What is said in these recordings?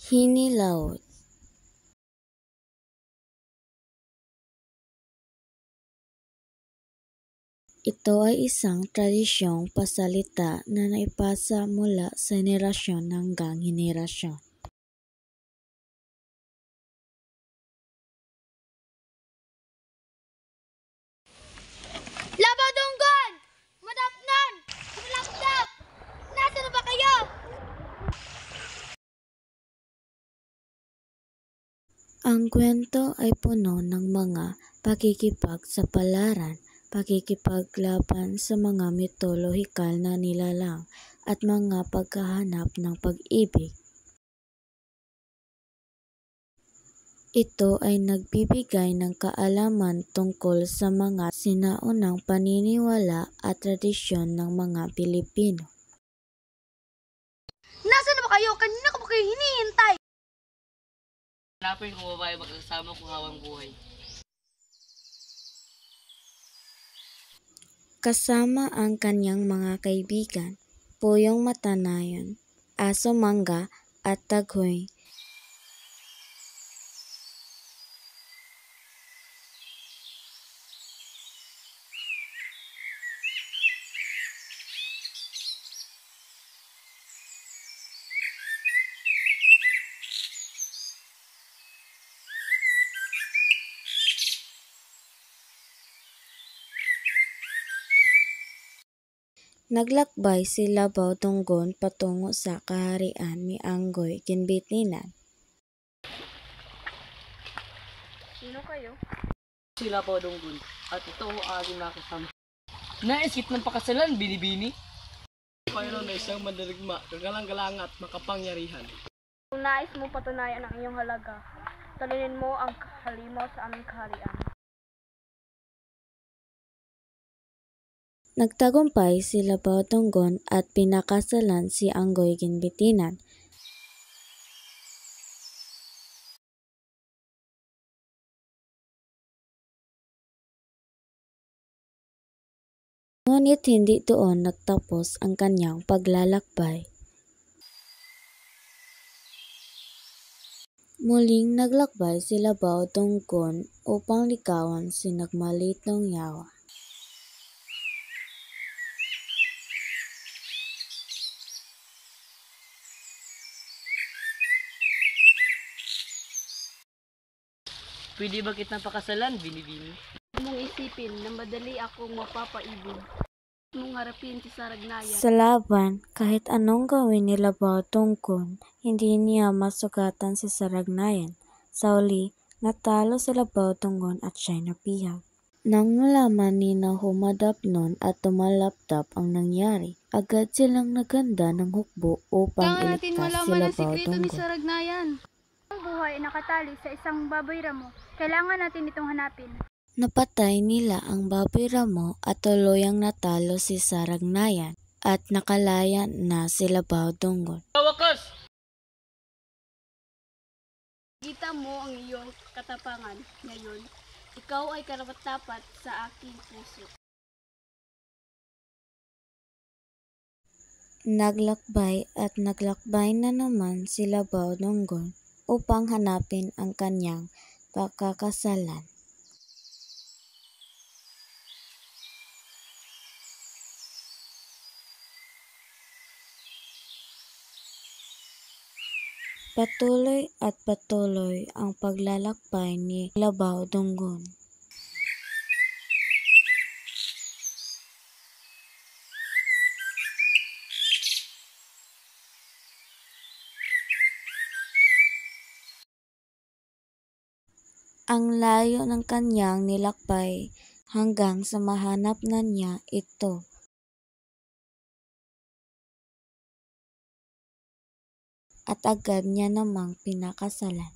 Hinilaut. Ito ay isang tradisyong pasalita na naipasa mula sa henerasyon hanggang henerasyon. Labaw Dunggon! Madapnan! Sumalapdap! Nasaan na ba kayo? Ang kwento ay puno ng mga pakikipagsapalaran, pakikipaglaban sa mga mitolohikal na nilalang at mga paghahanap ng pag-ibig. Ito ay nagbibigay ng kaalaman tungkol sa mga sinaunang paniniwala at tradisyon ng mga Pilipino. Nasaan na ba kayo? Kanina ko ba kayo hinihintay? Hanapin kung babae magkasama kung hawang buhay. Kasama ang kanyang mga kaibigan, Puyong Matanayon, Aso Mangga at Taghoy. Naglakbay si Labaw Dunggon patungo sa kaharian ni Anggoy Ginbitinan. Sino kayo? Sila po Dunggun at ito ang aking nakasama. Naisip ng pakasalan, binibini. Mayroon na isang mandirigma, kagalang-galang at makapangyarihan. Kung nais mo patunayan ang iyong halaga, talinin mo ang halimaw sa aming kaharian. Nagtagumpay si Labaw Dunggon at pinakasalan si Anggoy Ginbitinan. Ngunit hindi doon nagtapos ang kanyang paglalakbay. Muling naglakbay si Labaw Dunggon upang ligawan si Nagmalitong Yawa. Pwede ba kitang pakasalan, binibini? Huwag mong isipin na madali akong mapapaibig. Huwag mong harapin si Saragnayan. Sa laban, kahit anong gawin ni Labaw Dunggon, hindi niya masugatan si Saragnayan. Sa uli, natalo si Labaw Dunggon at siya'y napihag. Nang nalaman ni Nahumadapnon at Tumalapdap ang nangyari, agad silang naganda ng hukbo upang Kailangan natin iligtas si malaman ang Labaw sikreto ni Dunggon. Saragnayan. Ang buhay ay nakatali sa isang baboy ramo. Kailangan natin itong hanapin. Napatay nila ang baboy ramo at tuluyang natalo si Saragnayan at nakalaya na si Labaw Dunggon. Wakas! Kita mo ang iyong katapangan ngayon. Ikaw ay karapat-dapat sa aking puso. Naglakbay at naglakbay na naman si Labaw Dunggon upang hanapin ang kanyang pakakasalan. Patuloy at patuloy ang paglalakbay ni Labaw Dunggon. Ang layo ng kanyang nilakbay hanggang sa mahanap na niya ito. At agad niya namang pinakasalan.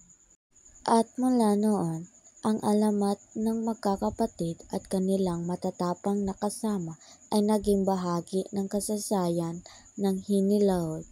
At mula noon, ang alamat ng magkakapatid at kanilang matatapang na kasama ay naging bahagi ng kasaysayan ng Hinilaut.